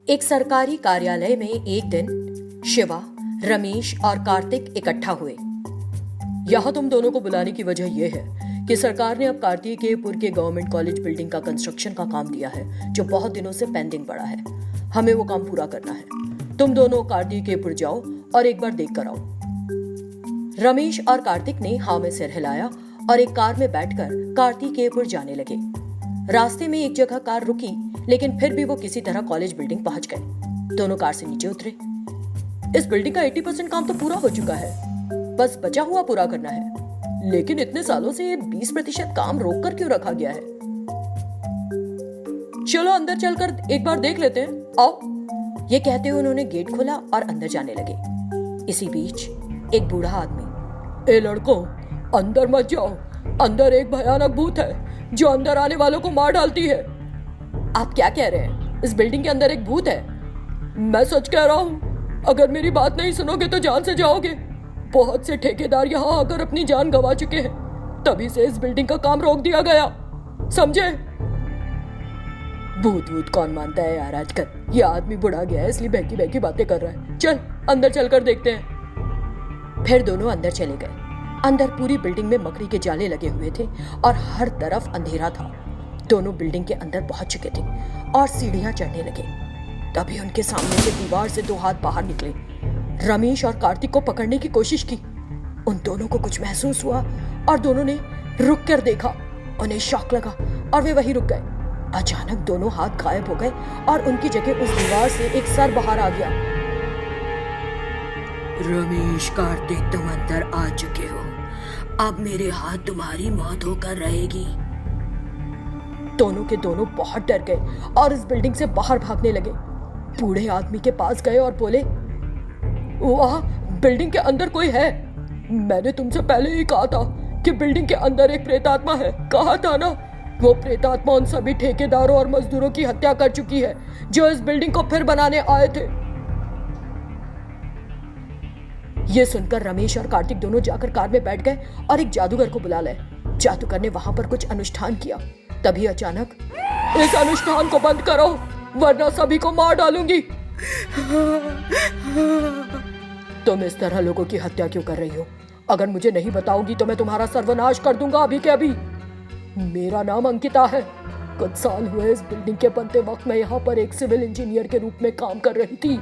एक सरकारी कार्यालय में एक दिन शिवा, रमेश और कार्तिक इकट्ठा हुए। यहाँ तुम दोनों को बुलाने की वजह यह है कि सरकार ने अब कार्तिकेयपुर के गवर्नमेंट कॉलेज बिल्डिंग का कंस्ट्रक्शन का काम दिया है, जो बहुत दिनों से पेंडिंग पड़ा है। हमें वो काम पूरा करना है। तुम दोनों कार्तिकेयपुर जाओ और एक बार देख कर आओ। रमेश और कार्तिक ने हाँ में सिर हिलाया और एक कार में बैठकर कार्तिकेयपुर जाने लगे। रास्ते में एक जगह कार रुकी, लेकिन फिर भी वो किसी तरह कॉलेज बिल्डिंग पहुंच गए। दोनों कार से नीचे उतरे। इस बिल्डिंग का 80% काम तो पूरा हो चुका है, बस बचा हुआ पूरा करना है। लेकिन इतने सालों से ये 20% काम रोक कर क्यों रखा गया है? चलो अंदर चलकर एक बार देख लेते हैं, आओ। ये कहते हुए उन्होंने गेट खोला और अंदर जाने लगे। इसी बीच एक बूढ़ा आदमी, ए लड़कों, अंदर मत जाओ, अंदर एक भयानक भूत है जो अंदर आने वालों को मार डालती है। आप क्या कह रहे हैं? इस बिल्डिंग के अंदर एक भूत है? मैं सच कह रहा हूँ, अगर मेरी बात नहीं सुनोगे तो जान से जाओगे। बहुत से ठेकेदार यहाँ आकर अपनी जान गंवा चुके हैं, तभी से इस बिल्डिंग का काम रोक दिया गया, समझे? भूत भूत कौन मानता है यार आजकल। ये आदमी बुढ़ा गया है, इसलिए बहकी बहकी बातें कर रहा है। चल अंदर चलकर देखते हैं। फिर दोनों अंदर चले गए। अंदर पूरी बिल्डिंग में मकड़ी के जाले लगे हुए थे और हर तरफ अंधेरा था। दोनों बिल्डिंग के अंदर पहुंच चुके थे और सीढ़ियां चढ़ने लगे। तभी उनके सामने से दीवार से 2 हाथ बाहर निकले। रमेश और कार्तिक को पकड़ने की कोशिश की। उन दोनों को कुछ महसूस हुआ और दोनों ने रुक कर देखा। उन्हें शॉक लगा और वे वहीं रुक गए। अचानक दोनों हाथ गायब हो गए और उनकी जगह उस दीवार से एक सर बाहर आ गया। रमेश, कार्तिक, तुम अंदर आ चुके हो। अब मेरे हाथ तुम्हारी मौत होकर रहेगी। दोनों के दोनों बहुत डर गए और इस बिल्डिंग से बाहर भागने लगे। बूढ़े आदमी के पास गए और बोले, वहाँ बिल्डिंग के अंदर कोई है। मैंने तुमसे पहले ही कहा था कि बिल्डिंग के अंदर एक प्रेतात्मा है, कहा था ना? वो प्रेतात्मा उन सभी ठेकेदारों और मजदूरों की हत्या कर चुकी है जो इस बिल्डिंग को फिर बनाने आए थे। ये सुनकर रमेश और कार्तिक दोनों जाकर कार में बैठ गए और एक जादूगर को बुला लाए। जादूगर ने वहां पर कुछ अनुष्ठान किया। तभी अचानक, इस अनुष्ठान को बंद करो वरना सभी को मार डालूंगी। तुम इस तरह लोगों की हत्या क्यों कर रही हो? अगर मुझे नहीं बताओगी तो मैं तुम्हारा सर्वनाश कर दूंगा अभी के अभी। मेरा नाम अंकिता है। कुछ साल हुए इस बिल्डिंग के बनते वक्त मैं यहाँ पर एक सिविल इंजीनियर के रूप में काम कर रही थी।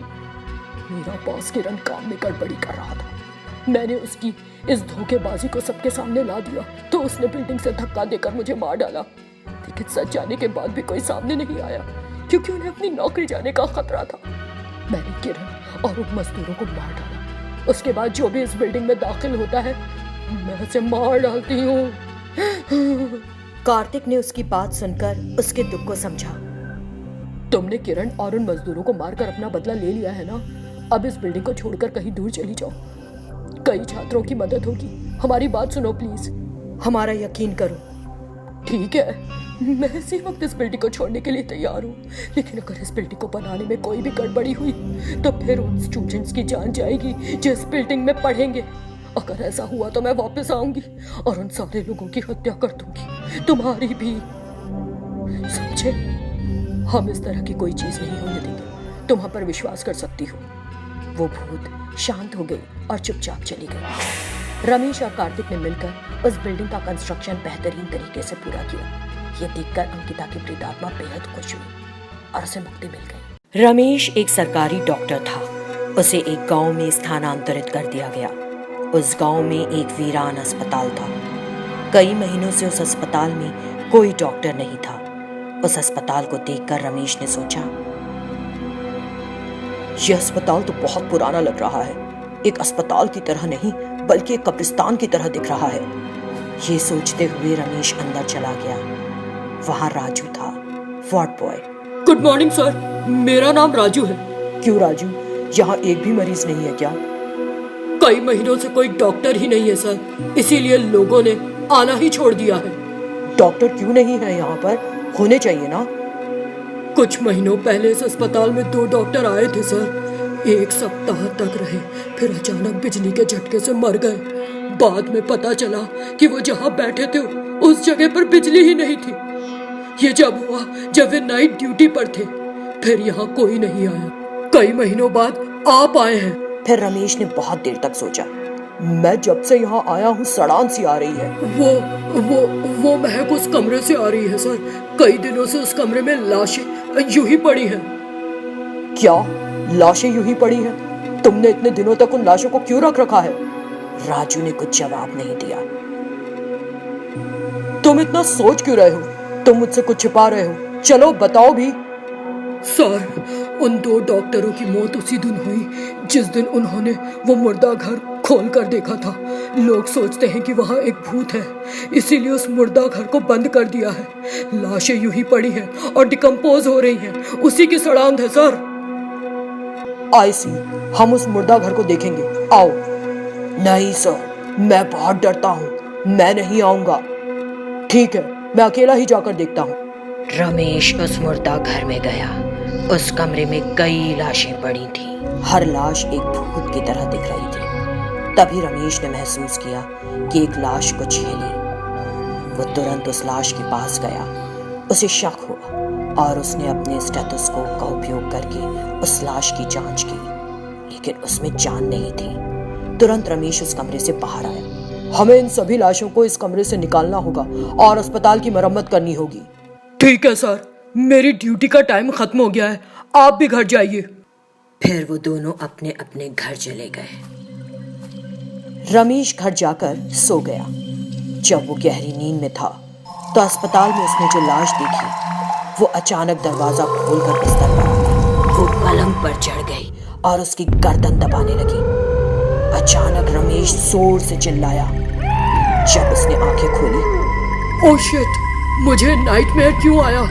मेरा बॉस किरण काम में गड़बड़ी कर रहा था। मैंने उसकी इस धोखेबाजी को सबके सामने ला दिया तो उसने बिल्डिंग से धक्का देकर मुझे मार डाला। लेकिन सच जाने के बाद भी कोई सामने नहीं आया, क्योंकि उन्हें अपनी नौकरी जाने का खतरा था। मैंने किरण और उन मजदूरों को मार डाला। उसके बाद जो भी इस बिल्डिंग में दाखिल होता है मैं उसे मार डालती हूँ। कार्तिक ने उसकी बात सुनकर उसके दुख को समझा। तुमने किरण और उन मजदूरों को मारकर अपना बदला ले लिया है ना? अब इस बिल्डिंग को छोड़कर कहीं दूर चली जाओ। कई छात्रों की मदद होगी। हमारी बात सुनो प्लीज, हमारा यकीन करो। ठीक है, मैं इसी वक्त इस बिल्डिंग को छोड़ने के लिए तैयार हूँ, लेकिन अगर इस बिल्डिंग को बनाने में कोई भी गड़बड़ी हुई तो फिर उन स्टूडेंट्स की जान जाएगी जो इस बिल्डिंग में पढ़ेंगे। अगर ऐसा हुआ तो मैं वापस आऊंगी और उन सारे लोगों की हत्या कर दूंगी, तुम्हारी भी। समझे? हम इस तरह की कोई चीज नहीं होने देंगे। तुम हम पर विश्वास कर सकती हो। वो भूत शांत हो गई और चुपचाप चली गई। रमेश और कार्तिक ने मिलकर उस बिल्डिंग का कंस्ट्रक्शन बेहतरीन तरीके से पूरा किया। ये देखकर अंकिता की प्रेतात्मा बेहद खुश हुई और उसे मुक्ति मिल गई। रमेश एक सरकारी डॉक्टर था। उसे एक गांव में स्थानांतरित कर दिया गया। उस गांव में एक वीरान अस्पताल था। कई महीनों से उस अस्पताल में कोई डॉक्टर नहीं था। उस अस्पताल को देखकर रमेश ने सोचा, यह अस्पताल तो बहुत पुराना लग रहा है। एक अस्पताल की तरह नहीं बल्कि एक कब्रिस्तान की तरह दिख रहा है। ये सोचते हुए रमेश अंदर चला गया। वहां राजू था, ward boy. Good morning sir, मेरा नाम राजू है। क्यों राजू, यहाँ एक भी मरीज नहीं है क्या? कई महीनों से कोई डॉक्टर ही नहीं है सर, इसीलिए लोगों ने आना ही छोड़ दिया है। डॉक्टर क्यों नहीं है यहाँ पर? होने चाहिए ना। कुछ महीनों पहले इस अस्पताल में 2 डॉक्टर आए थे सर। 1 सप्ताह तक रहे, फिर अचानक बिजली के झटके से मर गए। बाद में पता चला कि वो जहाँ बैठे थे उस जगह पर बिजली ही नहीं थी। ये जब हुआ जब वे नाइट ड्यूटी पर थे। फिर यहाँ कोई नहीं आया। कई महीनों बाद आप आए हैं। फिर रमेश ने बहुत देर तक सोचा। मैं जब से यहाँ आया हूँ सड़ान सी आ रही है। वो महक उस कमरे से आ रही है सर। कई दिनों से उस कमरे में लाशें यूं ही पड़ी हैं। क्या लाशें यूं ही पड़ी हैं? तुमने इतने दिनों तक उन लाशों को क्यों रख रखा है? राजू ने कुछ जवाब नहीं दिया। तुम इतना सोच क्यों रहे हो? तुम मुझसे कुछ छिपा रहे हो? चलो बताओ भी। सर, उन 2 डॉक्टरों की मौत उसी दिन हुई जिस दिन उन्होंने वो मुर्दा घर खोल कर देखा था। लोग सोचते हैं कि वहाँ एक भूत है, इसीलिए उस मुर्दा घर को बंद कर दिया है। लाशें यूं ही पड़ी हैं और डिकम्पोज हो रही हैं। उसी की सड़ांध है सर। आई सी, हम उस मुर्दा घर को देखेंगे। आओ। नहीं सर, मैं बहुत डरता हूँ, मैं नहीं आऊंगा। ठीक है, मैं अकेला ही जाकर देखता हूँ। रमेश उस मुर्दा घर में गया। उस कमरे में कई लाशें पड़ी थीं। हर लाश एक भूत की तरह दिख रही थी। तभी रमेश ने महसूस किया कि एक लाश कुछ हिली। वो तुरंत उस लाश के पास गया। उसे शक हुआ और उसने अपने स्टेथोस्कोप का उपयोग करके उस लाश की जांच की, लेकिन उसमें जान नहीं थी। तुरंत रमेश उस कमरे से बाहर आया। हमें इन सभी लाशों को इस कमरे से निकालना होगा और अस्पताल की मरम्मत करनी होगी। ठीक है सर, मेरी ड्यूटी का टाइम खत्म हो गया है, आप भी घर जाइए। फिर वो दोनों अपने अपने घर चले गए। रमेश घर जाकर सो गया। जब वो गहरी नींद में था तो अस्पताल में उसने जो लाश देखी वो अचानक दरवाजा खोलकर बिस्तर पर आ गई। वो पलंग पर चढ़ गई और उसकी गर्दन दबाने लगी। अचानक रमेश जोर से चिल्लाया। जब उसने आंखें खोली, ओह शिट, मुझे नाइटमेयर क्यों आया?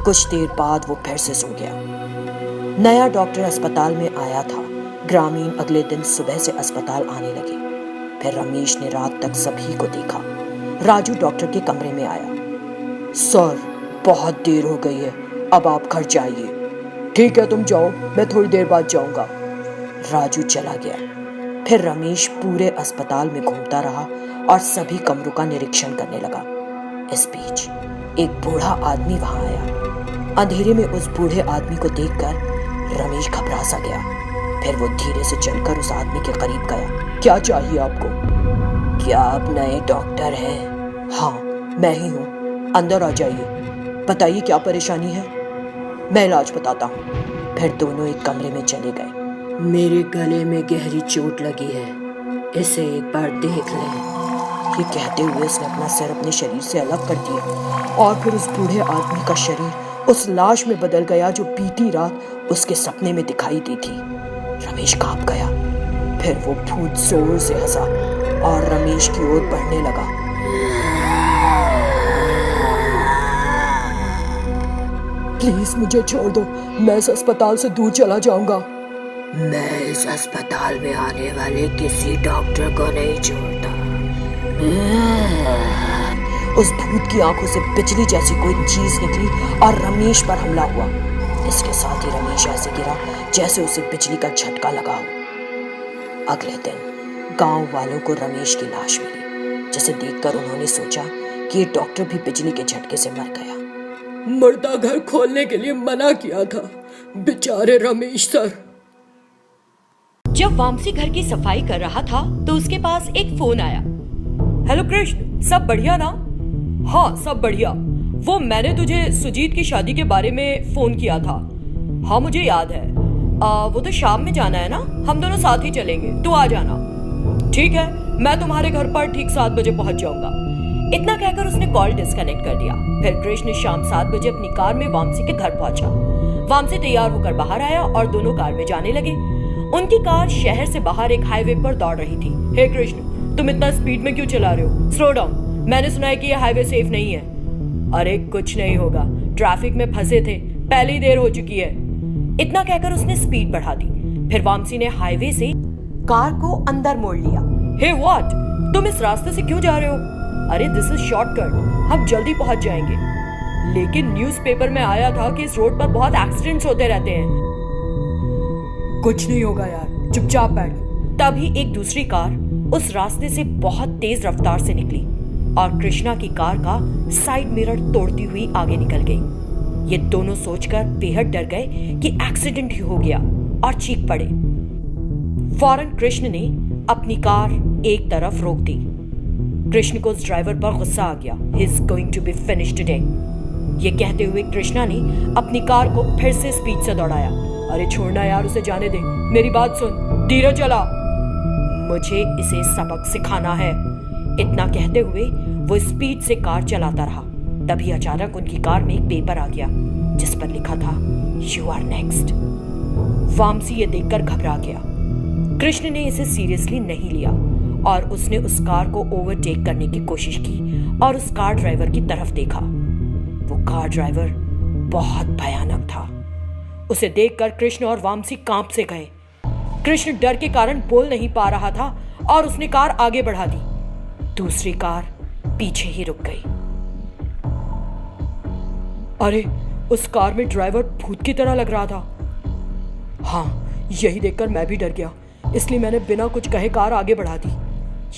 कुछ देर बाद वो फिर से सो गया। नया डॉक्टर अस्पताल में आया था। ग्रामीण अगले दिन सुबह से अस्पताल आने लगे। फिर रमेश ने रात तक सभी को देखा। राजू डॉक्टर के कमरे में आया। सर, बहुत देर हो गई है, अब आप घर जाइए। ठीक है, तुम जाओ, मैं थोड़ी देर बाद जाऊंगा। राजू चला गया। फिर रमेश पूरे अस्पताल में घूमता रहा और सभी कमरों का निरीक्षण करने लगा। इस बीच एक बूढ़ा आदमी वहां आया। अंधेरे में उस बूढ़े आदमी को देखकर रमेश घबरा सा गया। फिर वो धीरे से चलकर उस आदमी के करीब गया। क्या चाहिए आपको? क्या आप नए डॉक्टर हैं? हाँ, मैं ही हूँ। अंदर आ जाइए। बताइए क्या परेशानी है, मैं इलाज बताता हूँ। फिर दोनों एक कमरे में चले गए। मेरे गले में गहरी चोट लगी है, इसे एक बार देख लें। ये कहते हुए उसने अपना सिर अपने शरीर से अलग कर दिया और फिर उस बूढ़े आदमी का शरीर उस लाश में बदल गया जो बीती रात उसके सपने में दिखाई दी थी। रमेश कांप गया। फिर वो भूत जोर से हंसा और रमेश की ओर बढ़ने लगा। प्लीज मुझे छोड़ दो, मैं इस अस्पताल से दूर चला जाऊंगा। मैं इस अस्पताल में आने वाले किसी डॉक्टर को नहीं छोड़ता। उस भूत की आंखों से बिजली जैसी कोई चीज निकली और रमेश पर हमला हुआ। इसके साथ ही रमेश ऐसे गिरा जैसे उसे बिजली का झटका लगा हो। अगले दिन गांव वालों को रमेश की लाश मिली, जिसे देखकर उन्होंने सोचा कि ये डॉक्टर भी बिजली के झटके से मर गया। मुर्दा घर खोलने के लिए मना किया था, बेचारे रमेश सर। जब वामसी घर की सफाई कर रहा था तो उसके पास एक फोन आया। हेलो कृष्ण, सब बढ़िया ना? हाँ, सब बढ़िया। वो मैंने तुझे सुजीत की शादी के बारे में फोन किया था। हाँ, मुझे याद है। वो तो शाम में जाना है ना, हम दोनों साथ ही चलेंगे, तू आ जाना। ठीक है, मैं तुम्हारे घर पर ठीक 7 बजे पहुंच जाऊंगा। इतना कहकर उसने कॉल डिस्कनेक्ट कर दिया। फिर कृष्ण शाम 7 बजे अपनी कार में वामसी के घर पहुंचा। वामसी तैयार होकर बाहर आया और दोनों कार में जाने लगे। उनकी कार शहर से बाहर एक हाईवे पर दौड़ रही थी। हे कृष्ण, तुम इतना स्पीड में क्यों चला रहे हो? स्लो डाउन, मैंने सुना है कि यह हाईवे सेफ नहीं है। अरे कुछ नहीं होगा, ट्रैफिक में फंसे थे, पहले ही देर हो चुकी है। इतना कहकर उसने स्पीड बढ़ा दी। फिर वामसी ने हाईवे से कार को अंदर मोड़ लिया। हे व्हाट, तुम इस रास्ते से क्यों जा रहे हो? अरे दिस इज शॉर्टकट, हम जल्दी पहुंच जाएंगे। लेकिन न्यूज़पेपर में आया था कि इस रोड पर बहुत एक्सीडेंट्स होते रहते हैं। कुछ नहीं होगा यार, चुपचाप बैठ। तभी एक दूसरी कार उस रास्ते से बहुत तेज रफ्तार से निकली और कृष्णा की कार का साइड मिरर तोड़ती हुई आगे निकल गई। ये दोनों सोचकर बेहद डर गए कि एक्सीडेंट ही हो गया और चीख पड़े। फौरन कृष्ण ने अपनी कार एक तरफ रोक दी। कृष्ण को उस ड्राइवर पर गुस्सा आ गया। He is going to be finished today. ये कहते हुए कृष्णा ने अपनी कार को फिर से स्पीड से दौड़ाया। अरे छोड़ना यार, उसे जाने दे, मेरी बात सुन, धीरे चला, मुझे इसे सबक सिखाना है। इतना कहते हुए वो स्पीड से कार चलाता रहा। तभी अचानक उनकी कार में एक पेपर आ गया जिस पर लिखा था यू आर नेक्स्ट। वामसी ये देखकर घबरा गया। कृष्ण ने इसे सीरियसली नहीं लिया और उसने उस कार को ओवरटेक करने की कोशिश की और उस कार ड्राइवर की तरफ देखा। वो कार ड्राइवर बहुत भयानक था। उसे देखकर कृष्ण और वामसी कांप से गए। कृष्ण डर के कारण बोल नहीं पा रहा था और उसने कार आगे बढ़ा दी। दूसरी कार पीछे ही रुक गई। अरे, उस कार में ड्राइवर भूत की तरह लग रहा था। हाँ, यही देखकर मैं भी डर गया, इसलिए मैंने बिना कुछ कहे कार आगे बढ़ा दी।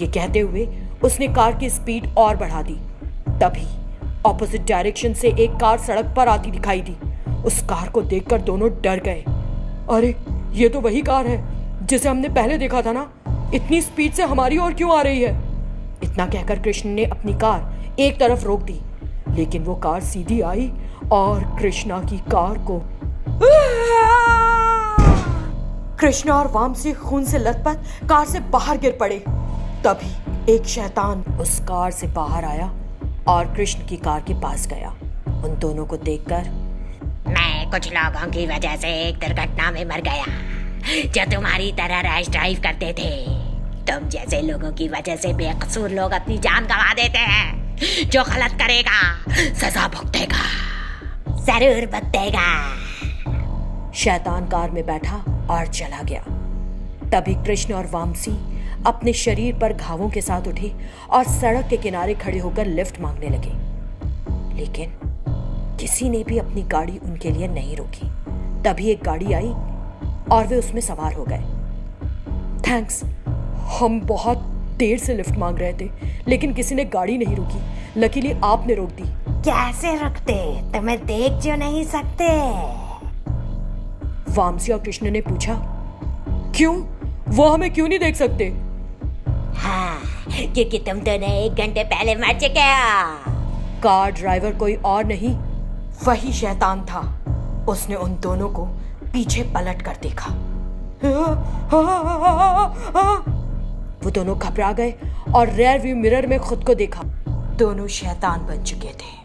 ये कहते हुए उसने कार की स्पीड और बढ़ा दी। तभी ऑपोजिट डायरेक्शन से एक कार सड़क पर आती दिखाई दी। उस कार को देखकर दोनों डर गए। अरे, ये तो वही कार है जिसे हमने पहले देखा था ना, इतनी स्पीड से हमारी ओर क्यों आ रही है? इतना कहकर कृष्ण ने अपनी कार एक तरफ रोक दी, लेकिन वो कार सीधी आई और कृष्णा की कार को कृष्णा और वामसी खून से लथपथ कार से बाहर गिर पड़े। तभी एक शैतान उस कार से बाहर आया और कृष्ण की कार के पास गया। उन दोनों को देखकर, मैं कुछ लोगों की वजह से एक दुर्घटना में मर गया जो तुम्हारी तरह रैश ड्राइव करते थे। तुम जैसे लोगों की वजह से बेकसूर लोग अपनी जान गंवा देते हैं। जो गलत करेगा सजा भुगतेगा, जरूर भुगतेगा। शैतान कार में बैठा और चला गया। तभी कृष्ण और वामसी अपने शरीर पर घावों के साथ उठे और सड़क के किनारे खड़े होकर लिफ्ट मांगने लगे, लेकिन किसी ने भी अपनी गाड़ी उनके लिए नहीं रोकी। तभी एक गाड़ी आई और वे उसमें सवार हो गए। थैंक्स, हम बहुत देर से लिफ्ट मांग रहे थे लेकिन किसी ने गाड़ी नहीं रोकी। लकीली आपने रोक दी। कैसे रखते? तुम्हें देख जो नहीं सकते। वामसी और कृष्ण ने पूछा, क्यों? वो हमें क्यों नहीं देख सकते? हाँ, क्योंकि तुम दोनों 1 घंटे पहले मर चुके हो। कार ड्राइवर कोई और नहीं, वही शैतान था। उसने उन दोनों को पीछे पलट कर देखा। वो दोनों घबरा गए और रियर व्यू मिरर में खुद को देखा। दोनों शैतान बन चुके थे।